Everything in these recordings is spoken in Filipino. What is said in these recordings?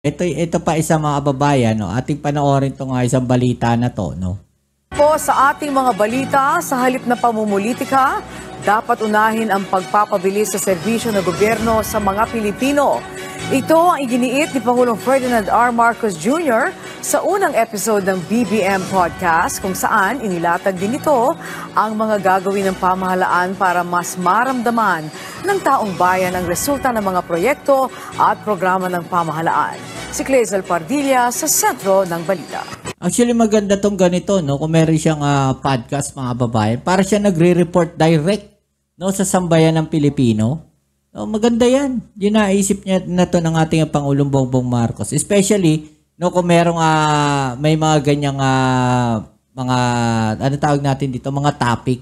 Ito pa isang mga kababayan, no? Ating panoorin itong isang balita na to, no? Po sa ating mga balita, sa halip na pamumulitika, dapat unahin ang pagpapabilis sa serbisyo ng gobyerno sa mga Pilipino. Ito ang iginiit ni Pangulong Ferdinand R. Marcos Jr. sa unang episode ng BBM Podcast kung saan inilatag din ito ang mga gagawin ng pamahalaan para mas maramdaman ng taong bayan ang resulta ng mga proyekto at programa ng pamahalaan. Si Clazel Pardilla sa sentro ng balita. Actually, maganda tong ganito, no? Kung meron siyang podcast, mga babae, para siya nagre-report direct, no, sa sambayan ng Pilipino. No, maganda yan. Yun naisip niya na to ng ating Pangulong Bongbong Marcos. Especially, no, kung merong may mga ganyang mga, ano tawag natin dito, mga topic,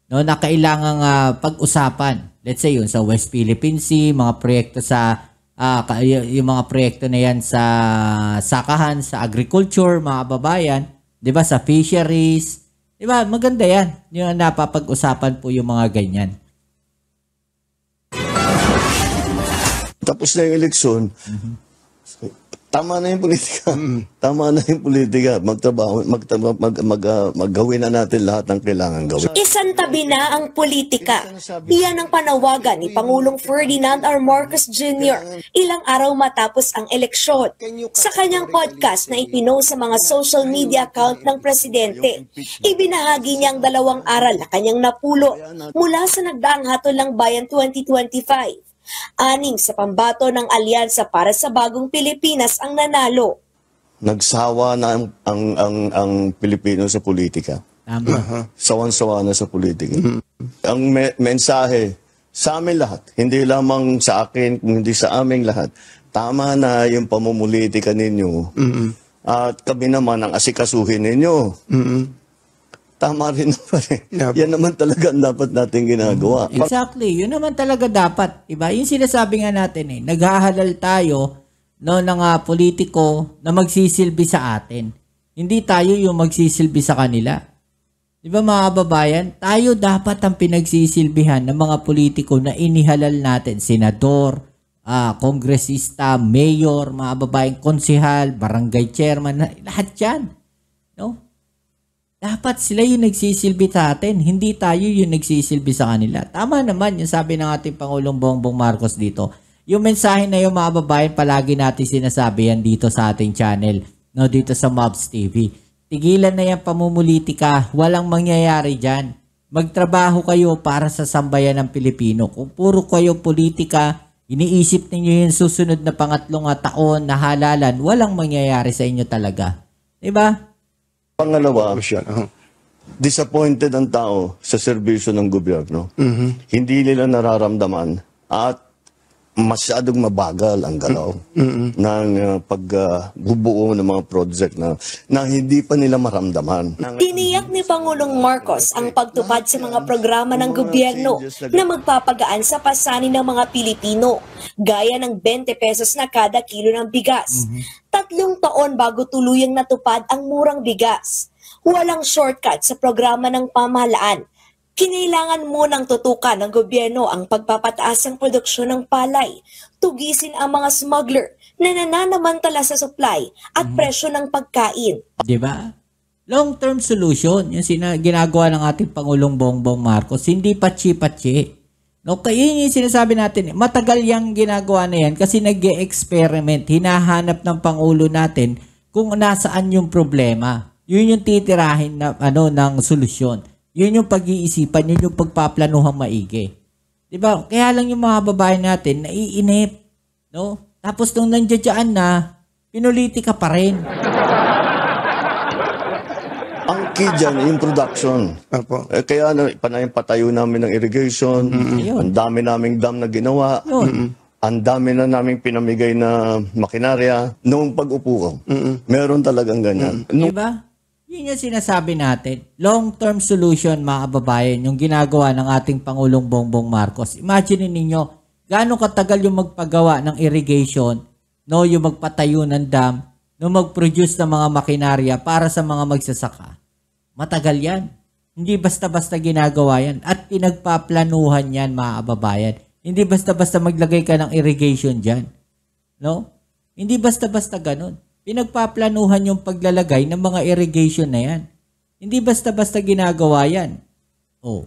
no, na kailangang pag-usapan. Let's say yun sa West Philippine Sea, mga proyekto sa yung mga proyekto na yan sa sakahan, sa agriculture, mga babayan, 'di ba, sa fisheries, 'di ba? Maganda yan. Yung napapag-usapan po yung mga ganyan. Tapos na yung eleksyon, tama na yung politika. Tama na yung politika. Maggawin na natin lahat ng kailangan gawin. Isantabi na ang politika. Iyan ang panawagan ni Pangulong Ferdinand R. Marcos Jr. ilang araw matapos ang eleksyon. Sa kanyang podcast na ipinost sa mga social media account ng presidente, ibinahagi niya ang 2 aral na kanyang napulot mula sa nagdaang Hatol ng Bayan 2025. 6 sa pambato ng Alyansa para sa Bagong Pilipinas ang nanalo. Nagsawa na ang Pilipino sa politika. Tama. Sawan-sawa na sa politika. Ang mensahe sa amin lahat, hindi lamang sa akin, kundi sa aming lahat, tama na yung pamumulitika ninyo. At kami naman ang asikasuhin ninyo. Tama rin naman eh. Yep. Yan naman talaga ang dapat natin ginagawa. Exactly. Yun naman talaga dapat. Diba? Yung sinasabi nga natin naghahalal tayo, no, ng politiko na magsisilbi sa atin. Hindi tayo yung magsisilbi sa kanila. Diba, mga kababayan? Tayo dapat ang pinagsisilbihan ng mga politiko na inihalal natin. Senador, kongresista, mayor, mga kababayan, konsehal, barangay chairman, lahat yan. No? Dapat sila yung nagsisilbi sa atin, hindi tayo yung nagsisilbi sa kanila. Tama naman yung sabi ng ating Pangulong Bongbong Marcos dito. Yung mensahe na yung mga babayan, palagi natin sinasabi yan dito sa ating channel, no, dito sa Mobs TV. Tigilan na yung pamumulitika, walang mangyayari dyan. Magtrabaho kayo para sa sambayan ng Pilipino. Kung puro kayo politika, iniisip ninyo yung susunod na 3 taon na halalan, walang mangyayari sa inyo talaga. Diba? Pangalawa, disappointed ang tao sa serbisyo ng gobyerno. Hindi nila nararamdaman at masyadong mabagal ang galaw ng pagbubuo ng mga project na hindi pa nila maramdaman. Tiniyak ni Pangulong Marcos ang pagtupad sa mga programa ng gobyerno na magpapagaan sa pasanin ng mga Pilipino, gaya ng 20 pesos na kada kilo ng bigas. 3 taon bago tuluyang natupad ang murang bigas. Walang shortcut sa programa ng pamahalaan. Kinailangan munang tutukan ng gobyerno ang pagpapataas ng produksyon ng palay, tugisin ang mga smuggler na nananamantala sa supply at presyo ng pagkain. Diba? Long-term solution, yung ginagawa ng ating Pangulong Bongbong Marcos, hindi patsi-patsi. No, kaya yung sinasabi natin, matagal yung ginagawa na yan kasi nag-e-experiment, hinahanap ng Pangulo natin kung nasaan yung problema. Yun yung titirahin na, ng solusyon. Yun yung pag-iisipan, yun yung pagpaplanuhang maigi. Diba? Kaya lang yung mga babae natin, naiinip. No? Tapos nung nandiyan na, pinulitika pa rin. Ang key dyan, yung production. Kaya patayo namin ng irrigation, ang dami naming dam na ginawa, ang dami na naming pinamigay na makinarya. Noong pag-upo ko, meron talagang ganyan. Diba? Yun yung sinasabi natin. Long-term solution, mga kababayan, yung ginagawa ng ating Pangulong Bongbong Marcos. Imagine ninyo, gaano katagal yung magpagawa ng irrigation, no, yung magpatayo ng dam, no, mag-produce ng mga makinarya para sa mga magsasaka. Matagal yan. Hindi basta-basta ginagawa yan. At pinagpaplanuhan yan, mga kababayan. Hindi basta-basta maglagay ka ng irrigation dyan. No? Hindi basta-basta ganun. Pinagpaplanuhan yung paglalagay ng mga irrigation na yan. Hindi basta-basta ginagawa yan. Oh.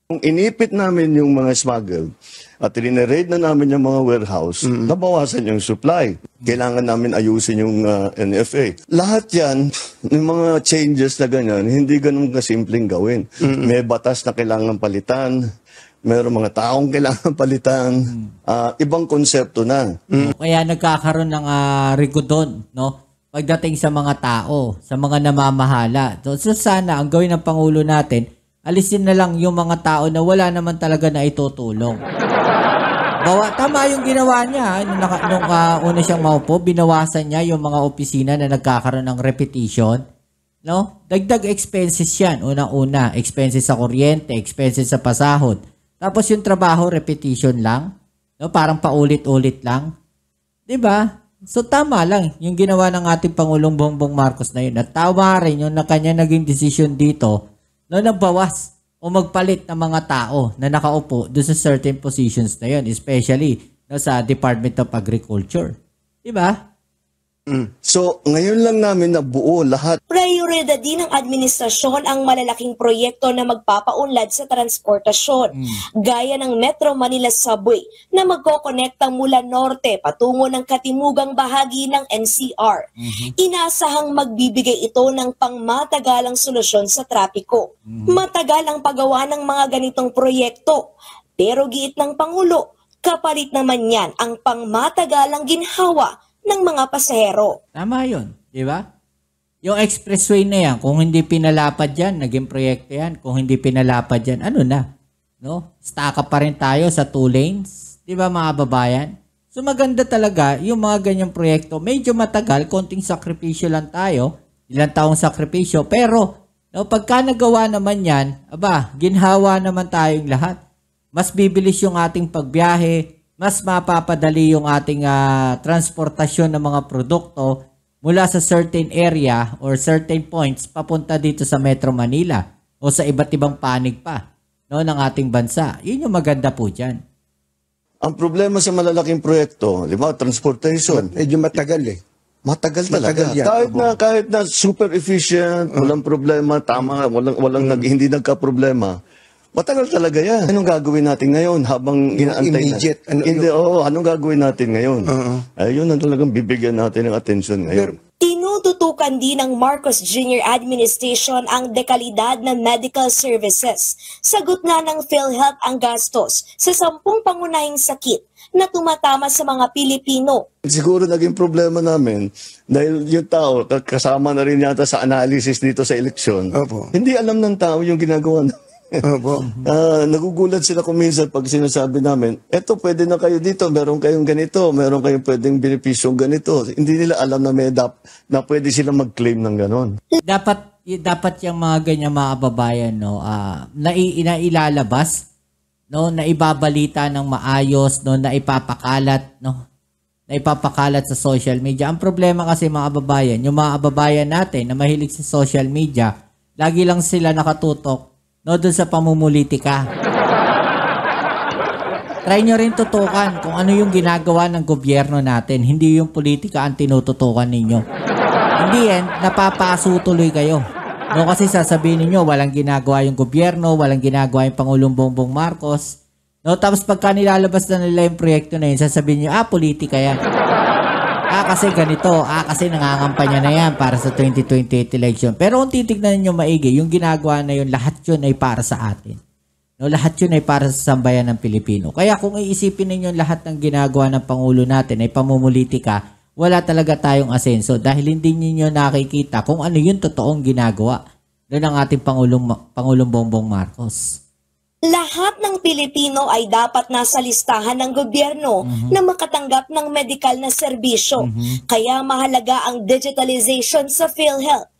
Kung inipit namin yung mga smuggle at rineraid na namin yung mga warehouse, nabawasan yung supply. Kailangan namin ayusin yung NFA. Lahat yan, yung mga changes na ganyan, hindi ganun kasimpleng gawin. May batas na kailangan palitan, mayroong mga taong kailangan palitan, ibang konsepto na. Kaya nagkakaroon ng rigodon, no? Pagdating sa mga tao, sa mga namamahala. So sana ang gawin ng Pangulo natin, alisin na lang yung mga tao na wala naman talaga na itutulong. Tama yung ginawa niya. Nung una siyang maupo, binawasan niya yung mga opisina na nagkakaroon ng repetition. No? Dagdag expenses yan. Unang-una, expenses sa kuryente, expenses sa pasahod. Tapos yung trabaho, repetition lang. No? Parang paulit-ulit lang. 'Di ba? So tama lang yung ginawa ng ating Pangulong Bongbong Marcos na yun. At tama rin yung na kanya naging desisyon dito na nagbawas o magpalit ng mga tao na nakaupo doon sa certain positions na yun, especially no, sa Department of Agriculture. Diba? So, ngayon lang namin nabuo lahat. Prioridad din ng administrasyon ang malalaking proyekto na magpapaunlad sa transportasyon, gaya ng Metro Manila Subway na magkokonekta mula norte patungo ng katimugang bahagi ng NCR. Inaasahang magbibigay ito ng pangmatagalang solusyon sa trapiko. Matagal ang paggawa ng mga ganitong proyekto, pero giit ng Pangulo, kapalit naman yan ang pangmatagalang ginhawa ng mga pasahero. Tama yun, di ba? Yung expressway na yan, kung hindi pinalapad yan, naging proyekto yan. Kung hindi pinalapad yan, ano na? No? Stuck up pa rin tayo sa 2 lanes. Di ba mga babayan? So maganda talaga yung mga ganyang proyekto. Medyo matagal, konting sakripisyo lang tayo. Ilang taong sakripisyo. Pero no, pagka nagawa naman yan, ginhawa naman tayong lahat. Mas bibilis yung ating pagbiyahe, mas mapapadali yung ating transportasyon ng mga produkto mula sa certain area or certain points papunta dito sa Metro Manila o sa iba't ibang panig pa no, ng ating bansa. Yun yung maganda po dyan. Ang problema sa malalaking proyekto, di ba, transportation. Medyo matagal eh. Matagal talaga. Matagal yan. Kahit na super efficient, walang problema, tama, hindi nagka-problema. Matagal talaga yan. Anong gagawin natin ngayon habang inaantay immediate, anong gagawin natin ngayon? Ayun ang talagang bibigyan natin ng atensyon ngayon. Tinututukan din ng Marcos Jr. Administration ang dekalidad ng medical services. Sagot nga ng PhilHealth ang gastos sa 10 pangunahing sakit na tumatama sa mga Pilipino. Siguro naging problema namin dahil yung tao, kasama na rin yata sa analysis dito sa eleksyon, hindi alam ng tao yung ginagawa namin. Nagugulat sila kung minsan pag sinasabi namin, eto pwede na kayo dito, meron kayong ganito, meron kayong pwedeng benepisyong ganito. Hindi nila alam na na pwede silang mag-claim ng ganon. Dapat yung mga ganyan mga kababayan no, nailalabas, no, na ibabalita ng maayos, no, na ipapakalat, no, na ipapakalat sa social media. Ang problema kasi mga kababayan, yung mga kababayan natin na mahilig sa social media, lagi lang sila nakatutok no, doon sa pamumulitika. Try nyo rin tutukan kung ano yung ginagawa ng gobyerno natin. Hindi yung politika ang tinututukan ninyo. Hindi yan, napapaso tuloy kayo. No, kasi sasabihin ninyo, walang ginagawa yung gobyerno, walang ginagawa yung Pangulong Bongbong Marcos. No, tapos pagka nilalabas na nila yung proyekto na yun, sasabihin nyo, politika yan. Kasi ganito, kasi nangangampanya na yan para sa 2028 election. Pero kung titignan niyo maigi, yung ginagawa na yun, lahat yun ay para sa atin. No, lahat yun ay para sa sambayan ng Pilipino. Kaya kung iisipin ninyo lahat ng ginagawa ng Pangulo natin ay pamumulitika, wala talaga tayong asenso dahil hindi niyo nakikita kung ano yung totoong ginagawa ng ating Pangulong Bongbong Marcos. Lahat ng Pilipino ay dapat nasa listahan ng gobyerno na makatanggap ng medikal na serbisyo. Kaya mahalaga ang digitalization sa PhilHealth.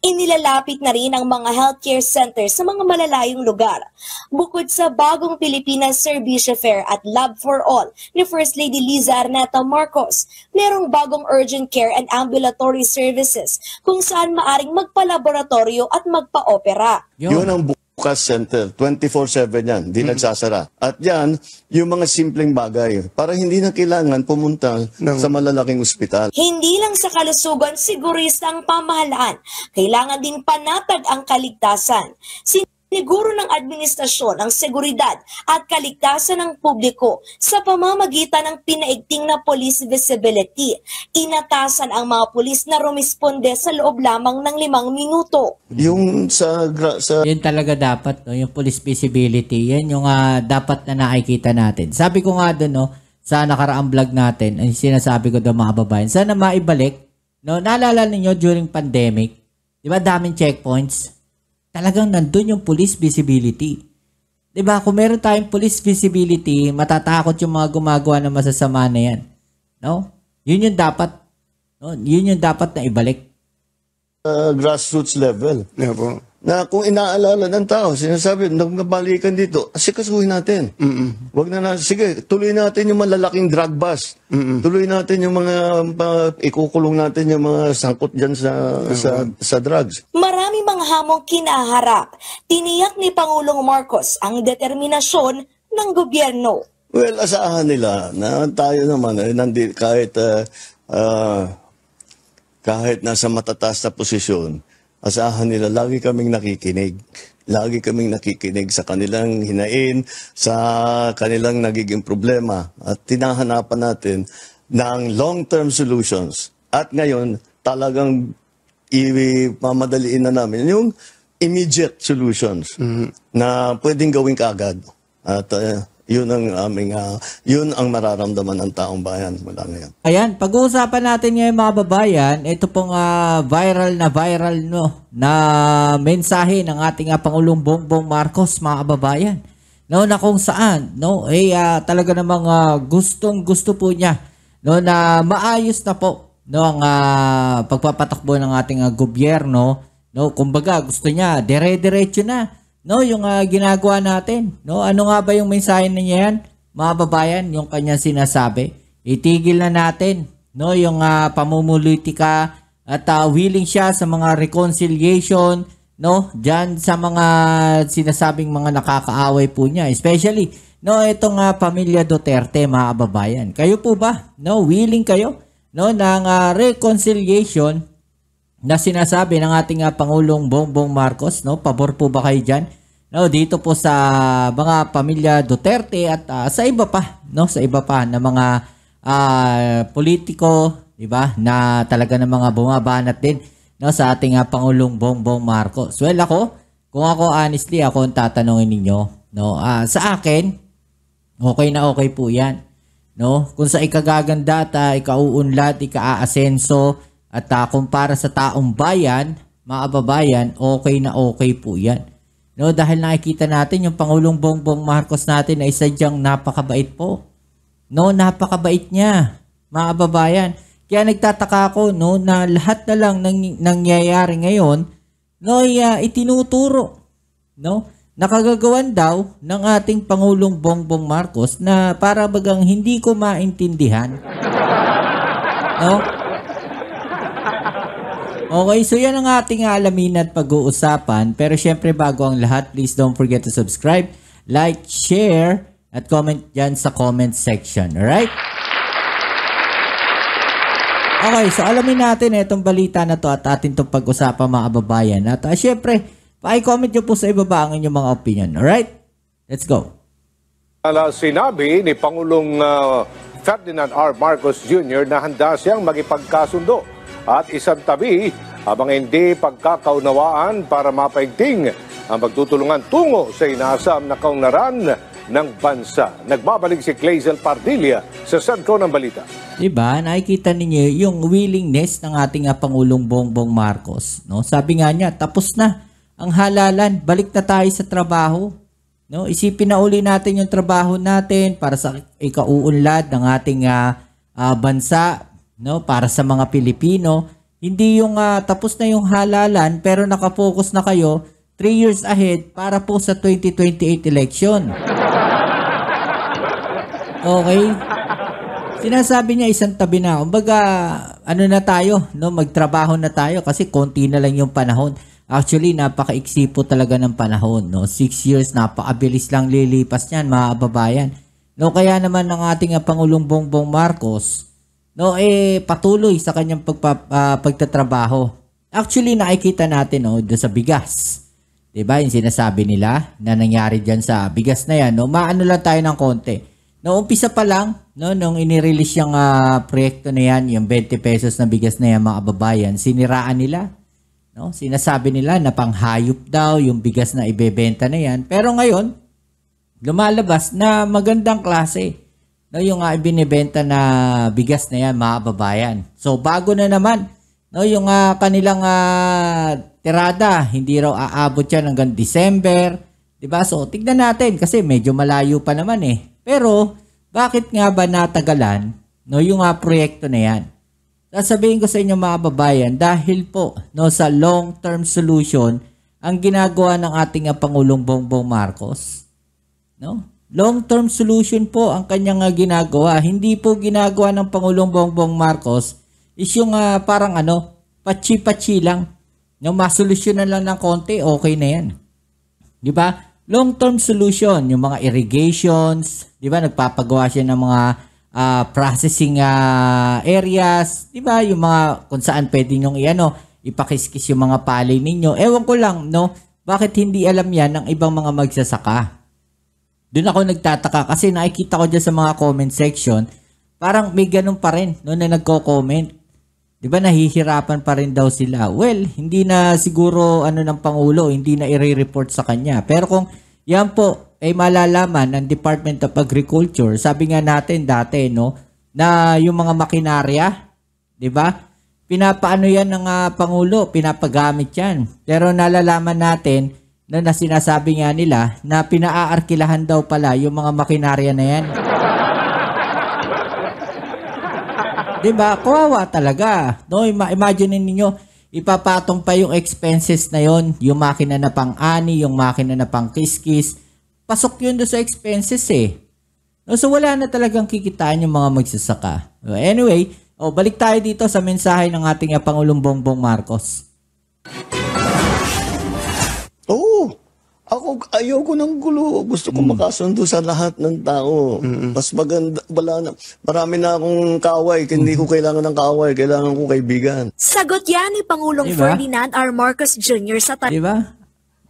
Inilalapit na rin ang mga healthcare centers sa mga malalayong lugar. Bukod sa bagong Pilipinas Servicio Fair at Lab for All ni First Lady Liza Arneta Marcos, merong bagong urgent care and ambulatory services kung saan maaring magpa-laboratorio at magpa-opera. Yun ang Bukas center, 24/7 yan, di nagsasara. At yan, yung mga simpleng bagay, para hindi na kailangan pumunta sa malalaking ospital. Hindi lang sa kalusugan sigurista ang pamahalaan, kailangan din panatag ang kaligtasan. Siniguro ng administrasyon ang seguridad at kaligtasan ng publiko sa pamamagitan ng pinaigting na police visibility. Inatasan ang mga pulis na rumisponde sa loob lamang ng 5 minuto. Yung sa Yun talaga dapat, no? Yung police visibility. Yan yung dapat na nakikita natin. Sabi ko nga doon, no, sa nakaraang vlog natin, ang sinasabi ko doon mga babayan, sana maibalik. No? Naalala ninyo during pandemic, di ba daming checkpoints? Talagang nandun yung police visibility. Diba? Kung meron tayong police visibility, matatakot yung mga gumagawa ng masasama na yan. No? Yun yung dapat. No? Yun yung dapat na ibalik. grassroots level. Yeah po. Na kung inaalala ng tao, sinasabi, nagkabalikan dito, asikasuhin natin. Wag na sige, tuloy natin yung malalaking drug bust. Tuloy natin yung mga, ikukulong natin yung mga sangkot dyan sa drugs. Maraming mga hamong kinaharap. Tiniyak ni Pangulong Marcos ang determinasyon ng gobyerno. Well, asahan nila na tayo naman, kahit nasa matataas na posisyon, asahan nila, lagi kaming nakikinig. Lagi kaming nakikinig sa kanilang hinain, sa kanilang nagiging problema. At tinahanapan natin ng long-term solutions. At ngayon, talagang ipamadaliin na namin yung immediate solutions na pwedeng gawin kaagad. At yun ang mararamdaman ng taong bayan mula ngayon. Ayan, pag-uusapan natin ngayon mga babayan, ito pong viral na mensahe ng ating Pangulong Bongbong Marcos mga kababayan. No, na kung saan, no, talaga namang gustong-gusto po niya, no, na maayos na po, no, ang pagpapatakbo ng ating gobyerno, no, kumbaga gusto niya dire-diretso na. No, yung ginagawa natin. No, ano nga ba yung mensahe niya yan? Mga babayan, yung kanyang sinasabi. Itigil na natin, no, yung pamumulitika at willing siya sa mga reconciliation, no, diyan sa mga sinasabing mga nakakaaway po niya. Especially, no, itong pamilya Duterte, mga babayan. Kayo po ba? No, willing kayo, no, ng reconciliation na sinasabi ng ating Pangulong Bongbong Marcos, no? Pabor po ba kayo dyan? No, dito po sa mga pamilya Duterte at sa iba pa, no? Sa iba pa na mga politiko, di ba? Na talaga ng mga bumabanat din, no, sa ating Pangulong Bongbong Marcos. Well, kung ako honestly, ako ang tatanungin ninyo, no? Sa akin, okay na okay po 'yan, no? Kung sa ikagaganda at ikauunlad, ika-aasenso, at kumpara sa taong bayan, mga kababayan, okay na okay po yan. No, dahil nakikita natin yung Pangulong Bongbong Marcos natin ay sadyang napakabait po. No, napakabait niya, mga kababayan. Kaya nagtataka ako, no, na lahat na lang nangyayari ngayon, no, itinuturo, no, nakagagawan daw ng ating Pangulong Bongbong Marcos na para bagang hindi ko maintindihan. No? Okay, so yan ang ating alamin at pag-uusapan. Pero syempre bago ang lahat, please don't forget to subscribe, like, share, at comment dyan sa comment section. Alright? Okay, so alamin natin itong balita na to at atin itong pag-usapan mga kababayan. At syempre, pa-comment nyo po sa ibaba ang inyong mga opinion. Alright? Let's go. Sinabi ni Pangulong Ferdinand R. Marcos Jr. na handa siyang magipagkasundo at isang tabi habang hindi pagkakaunawaan para mapaigting ang pagtutulungan tungo sa inaasam na kaunlaran ng bansa. Nagbabalik si Clazel Pardilla sa sentro ng balita. Diba, nakikita ninyo yung willingness ng ating Pangulong Bongbong Marcos. No? Sabi nga niya, tapos na ang halalan, balik na tayo sa trabaho. No? Isipin na uli natin yung trabaho natin para sa ikauunlad ng ating bansa. No, para sa mga Pilipino, hindi yung tapos na yung halalan pero nakafocus na kayo 3 years ahead para po sa 2028 election. Okay? Sinasabi niya isang tabi na. Kumbaga, ano na tayo, no, magtrabaho na tayo kasi konti na lang yung panahon Actually, napakaiksi po talaga ng panahon, no? 6 years, napakabilis lang lilipas niyan, mga kababayan. No, kaya naman ng ating Pangulong Bongbong Marcos, no, patuloy sa kanyang pagtatrabaho. Actually, nakikita natin, no, doon sa bigas. 'Di ba? Yung sinasabi nila na nangyari diyan sa bigas na 'yan, no. Maano lang tayo ng konti. No, umpisa pa lang, no, nung inirelease yung proyekto na 'yan, yung 20 pesos na bigas na 'yan, mga kababayan, siniraan nila. No, sinasabi nila na panghayop daw yung bigas na ibebenta na 'yan. Pero ngayon, lumalabas na magandang klase, no, yung ibinebenta na bigas na 'yan, mga kababayan. So bago na naman, no, yung kanilang tirada, hindi raw aabot yan hanggang December, 'di ba? So tignan natin kasi medyo malayo pa naman eh. Pero bakit nga ba natagalan, no, yung proyekto na 'yan? Sasabihin ko sa inyo, mga kababayan, dahil po, no, sa long-term solution ang ginagawa ng ating Pangulong Bongbong Marcos, no? Long-term solution po ang kanyang ginagawa. Hindi po ginagawa ng Pangulong Bongbong Marcos is yung parang patsi-patsi lang. No, masolusyonan lang ng konti, okay na yan. 'Di ba? Long-term solution, yung mga irrigations, 'di ba? Nagpapagawa siya ng mga processing areas, 'di ba? Yung mga kung saan pwede niyo ipakiskis yung mga palay ninyo. Ewan ko lang, no, bakit hindi alam 'yan ng ibang mga magsasaka? Doon ako nagtataka kasi nakikita ko diyan sa mga comment section, parang may ganun pa rin, no, na nagko-comment. 'Di ba, nahihirapan pa rin daw sila. Well, hindi na siguro ng Pangulo, hindi na i-report sa kanya. Pero kung yan po ay malalaman ng Department of Agriculture, sabi nga natin dati, no, na yung mga makinarya, 'di ba? Pinapaano yan ng Pangulo, pinapagamit yan. Pero nalalaman natin na sinasabi nga nila na pinaaarkilahan daw pala yung mga makinarya na yan. 'Di ba? Kawawa talaga. No, imagine niyo, ipapatong pa yung expenses na yon, yung makina na pang-ani, yung makina na pang-kiskis. Pasok yun do sa expenses eh. No, so wala na talagang kikitain yung mga magsasaka. So anyway, balik tayo dito sa mensahe ng ating Pangulong Bongbong Marcos. Ako, ayoko ng gulo. Gusto ko makasundo sa lahat ng tao. Mas maganda, marami na akong kaaway. Hindi ko kailangan ng kaaway. Kailangan ko kaibigan. Sagot yan ni Pangulong Ferdinand R. Marcos Jr. sa Diba?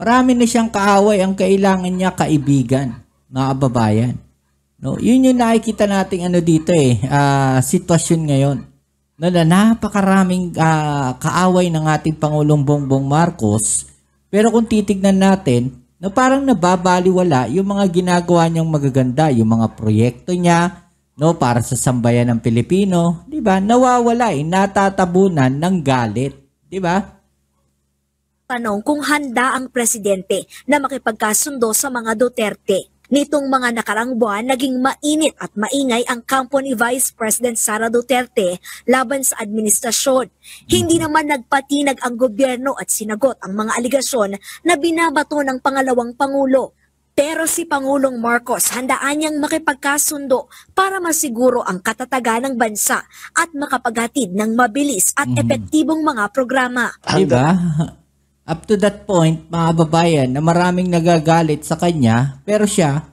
Marami na siyang kaaway. Ang kailangan niya, kaibigan. Mga kababayan. No, yun yung nakikita nating dito sitwasyon ngayon. No, na napakaraming kaaway ng ating Pangulong Bongbong Marcos. Pero kung titignan natin, no, parang nababaliwala yung mga ginagawa niyang magaganda, yung mga proyekto niya, no, para sa sambayan ng Pilipino, 'di ba? Nawawala, natatabunan ng galit, 'di ba? Tanong kung handa ang presidente na makipagkasundo sa mga Duterte. Nitong mga nakarang buwan, naging mainit at maingay ang kampo ni Vice President Sara Duterte laban sa administrasyon. Hindi naman nagpatinag ang gobyerno at sinagot ang mga aligasyon na binabato ng pangalawang Pangulo. Pero si Pangulong Marcos handaan niyang makipagkasundo para masiguro ang katatagan ng bansa at makapaghatid ng mabilis at epektibong mga programa. Diba? Up to that point, mga kababayan, na maraming nagagalit sa kanya, pero siya,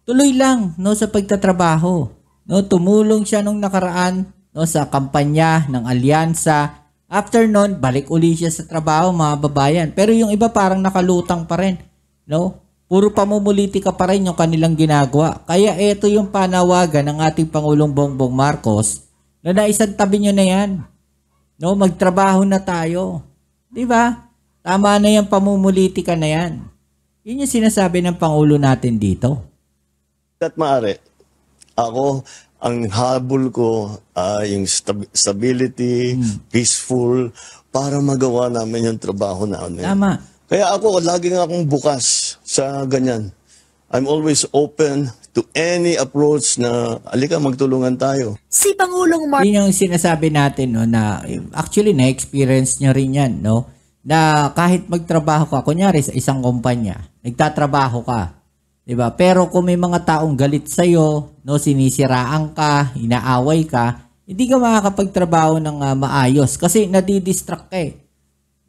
tuloy lang, no, sa pagtatrabaho. No, tumulong siya nung nakaraan, no, sa kampanya ng alyansa. After nun, balik uli siya sa trabaho, mga kababayan. Pero yung iba parang nakalutang pa rin. No? Puro pamumulitika pa rin yung kanilang ginagawa. Kaya ito yung panawagan ng ating Pangulong Bongbong Marcos na naisantabi nyo na yan. No, magtrabaho na tayo. Diba? Tama na yung pamumulitika na yan. Yun yung sinasabi ng Pangulo natin dito. At maaari, ako, ang habol ko yung stability, peaceful, para magawa namin yung trabaho namin. Tama. Kaya ako, lagi nga akong bukas sa ganyan. I'm always open to any approach na, alika, magtulungan tayo. Si Pangulong Marcos. Yun yung sinasabi natin, no, na actually na-experience nyo rin yan, no? Na kahit magtrabaho ka, kunyari sa isang kumpanya, nagtatrabaho ka, 'di ba? Pero kung may mga taong galit sa iyo, no, sinisiraan ka, inaaway ka, hindi ka makakapagtrabaho ng maayos kasi nadidistract ka eh.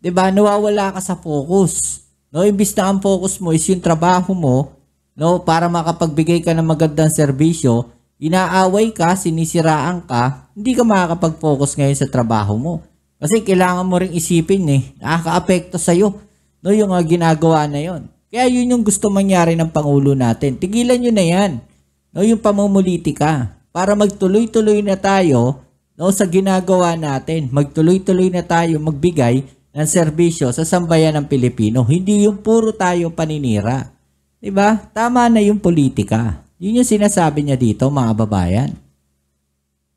'Di ba? Nawawala ka sa focus. No, imbis na ang focus mo is yung trabaho mo, no, para makapagbigay ka ng magandang serbisyo, inaaway ka, sinisiraan ka, hindi ka makakapag-focus ngayon sa trabaho mo. Kasi kailangan mo ring isipin nakaka-apekto sa'yo, no, yung ginagawa na yon. Kaya yun yung gusto mangyari ng Pangulo natin. Tigilan nyo na yan, no, yung pamumulitika, para magtuloy-tuloy na tayo, no, sa ginagawa natin. Magtuloy-tuloy na tayo magbigay ng serbisyo sa sambayan ng Pilipino. Hindi yung puro tayo paninira. Diba? Tama na yung politika. Yun yung sinasabi niya dito, mga babayan.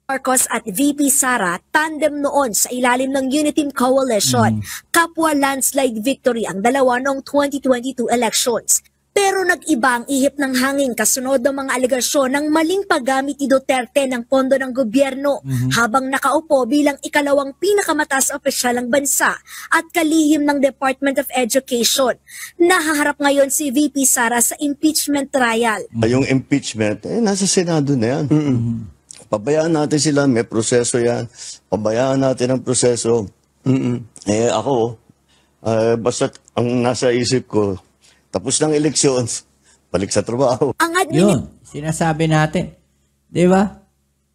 Marcos at VP Sara tandem noon sa ilalim ng Uniteam Coalition. Kapwa landslide victory ang dalawa noong 2022 elections. Pero nag-iba ang ihip ng hangin kasunod ng mga alegasyon ng maling paggamit ni Duterte ng pondo ng gobyerno habang nakaupo bilang ikalawang pinakamataas opisyal ng bansa at kalihim ng Department of Education. Nahaharap ngayon si VP Sara sa impeachment trial. Yung impeachment, nasa Senado na yan. Pabayaan natin sila, may proseso yan. Pabayaan natin ang proseso. Ako, basta ang nasa isip ko, tapos ng elections, balik sa trabaho. Yun, sinasabi natin. Di ba?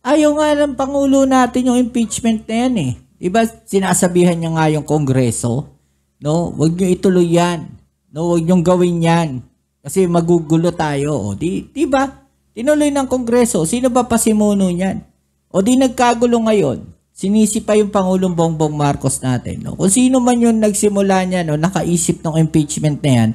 Ayaw nga ng Pangulo natin yung impeachment na yan eh. Di ba sinasabihan niya nga yung Kongreso, no? Huwag niyo ituloy yan. No, huwag niyong gawin yan. Kasi magugulo tayo. O, di ba? Tinuloy ng Kongreso. Sino ba pasimuno niyan? O di nagkagulo ngayon. Sinisi pa yung Pangulong Bongbong Marcos natin. No? Kung sino man yung nagsimula niyan o nakaisip ng impeachment na yan,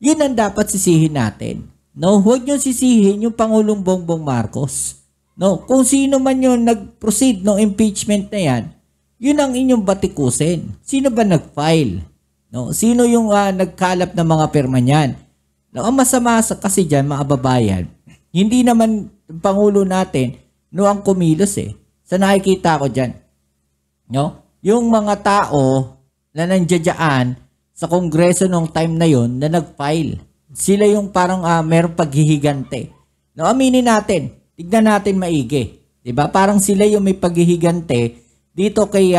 yun ang dapat sisihin natin. No, huwag niyo sisihin yung Pangulong Bongbong Marcos. No, kung sino man yung nag-proceed ng impeachment na yan, yun ang inyong batikusin. Sino ba nag-file? No, sino yung nagkalap ng mga pirma niyan? No, ang masama kasi diyan, mga babayan, hindi naman yung Pangulo natin no ang kumilos eh. Sa nakikita ko diyan, no, yung mga tao na nandiyan sa Kongreso nung time na yon na nag-file. Sila yung parang merong paghihigante. No, aminin natin. Tignan natin maigi. 'Di ba? Parang sila yung may paghihigante dito kay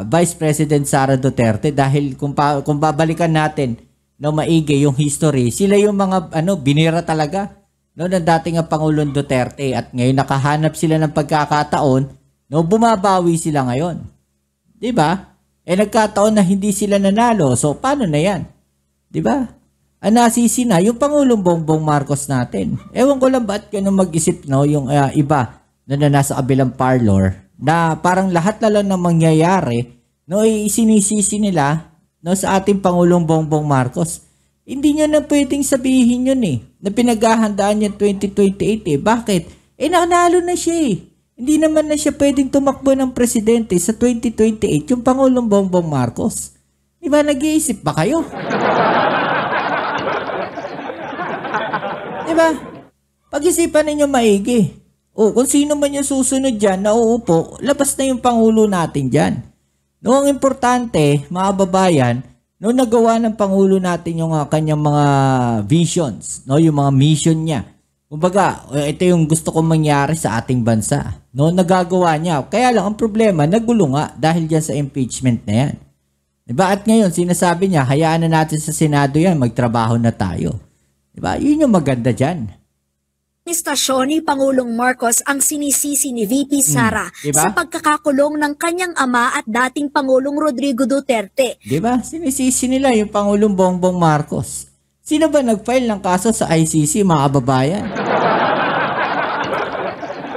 Vice President Sara Duterte dahil kung babalikan natin no maigi yung history, sila yung mga binira talaga no ng dating Pangulong Duterte at ngayon nakahanap sila ng pagkakataon no bumabawi sila ngayon. 'Di ba? Nagkataon na hindi sila nanalo. So, paano na yan? Diba? Ang nasisi na yung Pangulong Bongbong Marcos natin. Ewan ko lang ba't ganun mag-isip, no? Yung iba na nasa kabilang parlor na parang lahat na lang na mangyayari, no? Isinisisi nila no, sa ating Pangulong Bongbong Marcos. Hindi nyo na pwedeng sabihin yun na pinaghahandaan niya 2028 Bakit? Nanalo na siya Hindi naman na siya pwedeng tumakbo ng presidente sa 2028 yung Pangulong Bongbong Marcos. Diba nag-iisip ba kayo? Diba? Pag-isipan ninyo maigi. O kung sino man yung susunod dyan na uupo, labas na yung Pangulo natin dyan. No, ang importante, mga babayan, no nagawa ng Pangulo natin yung kanyang mga visions, no, yung mga mission niya. Kumbaga, ito yung gusto kong mangyari sa ating bansa. No, nagagawa niya. Kaya lang ang problema, nagulo nga dahil diyan sa impeachment na yan. Diba? At ngayon, sinasabi niya, hayaan na natin sa Senado yan, magtrabaho na tayo. Diba? Yun yung maganda dyan. Administrasyon ni Pangulong Marcos ang sinisisi ni VP Sara diba? sa pagkakakulong ng kanyang ama at dating Pangulong Rodrigo Duterte. Diba? Sinisisi nila yung Pangulong Bongbong Marcos. Sino ba nag-file ng kaso sa ICC, mga kababayan?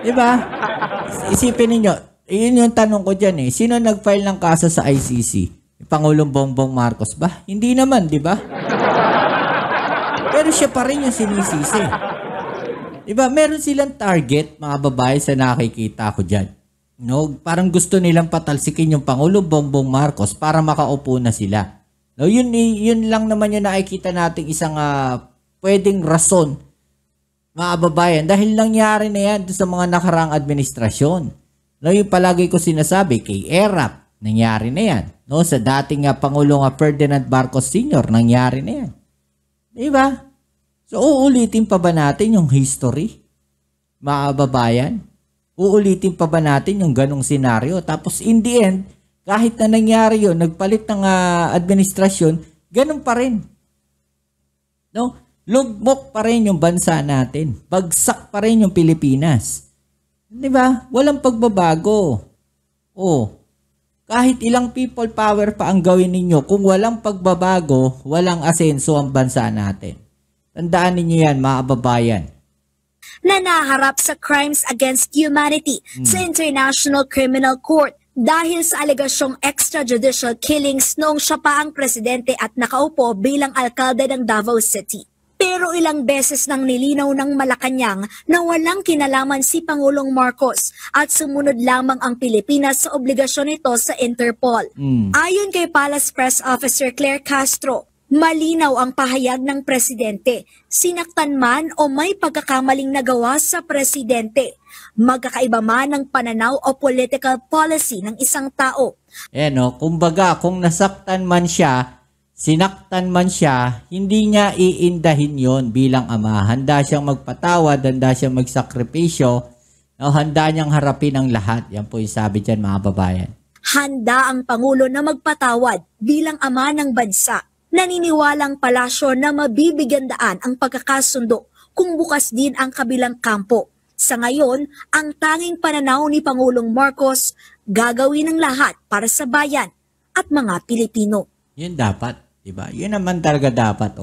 Diba? Isipin ninyo, yun yung tanong ko dyan Sino nag-file ng kaso sa ICC? Pangulong Bongbong Marcos ba? Hindi naman, diba? Pero siya pa rin yung sinisisi. Diba? Meron silang target, mga babae, sa nakikita ko dyan. No? Parang gusto nilang patalsikin yung Pangulong Bongbong Marcos para makaupo na sila. No, yun lang naman yung nakikita nating isang pwedeng rason, mga babayan, dahil nangyari na yan sa mga nakaraang administrasyon. No, yung palagi ko sinasabi, kay ERAP, nangyari na yan. No, sa dating Pangulong Ferdinand Marcos Sr., nangyari na yan. Diba? So, uulitin pa ba natin yung history, mga babayan? Uulitin pa ba natin yung ganong senaryo? Tapos, in the end, Kahit na nangyari yun, nagpalit ng administrasyon, ganun pa rin. No? Lugmok pa rin yung bansa natin. Bagsak pa rin yung Pilipinas. Di ba? Walang pagbabago. Kahit ilang people power pa ang gawin ninyo, kung walang pagbabago, walang asenso ang bansa natin. Tandaan ninyo yan, mga kababayan. Na naharap sa crimes against humanity sa International Criminal Court dahil sa alegasyong extrajudicial killings noong siya pa ang presidente at nakaupo bilang alkalde ng Davao City. Pero ilang beses nang nilinaw ng Malacanang na walang kinalaman si Pangulong Marcos at sumunod lamang ang Pilipinas sa obligasyon nito sa Interpol. Ayon kay Palace Press Officer Claire Castro, malinaw ang pahayag ng presidente. Sinaktan man o may pagkakamaling nagawa sa presidente, magkakaiba man ng pananaw o political policy ng isang tao. Kumbaga, kung nasaktan man siya, sinaktan man siya, hindi niya iindahin yon bilang ama. Handa siyang magpatawad, handa siyang magsakripisyo, handa niyang harapin ang lahat. Yan po yung sabi dyan, mga babayan. Handa ang Pangulo na magpatawad bilang ama ng bansa. Naniniwalang palasyo na mabibigyan daan ang pagkakasundo kung bukas din ang kabilang kampo. Sa ngayon, ang tanging pananaw ni Pangulong Marcos, gagawin ang lahat para sa bayan at mga Pilipino. Yun dapat, diba? Yun naman talaga dapat.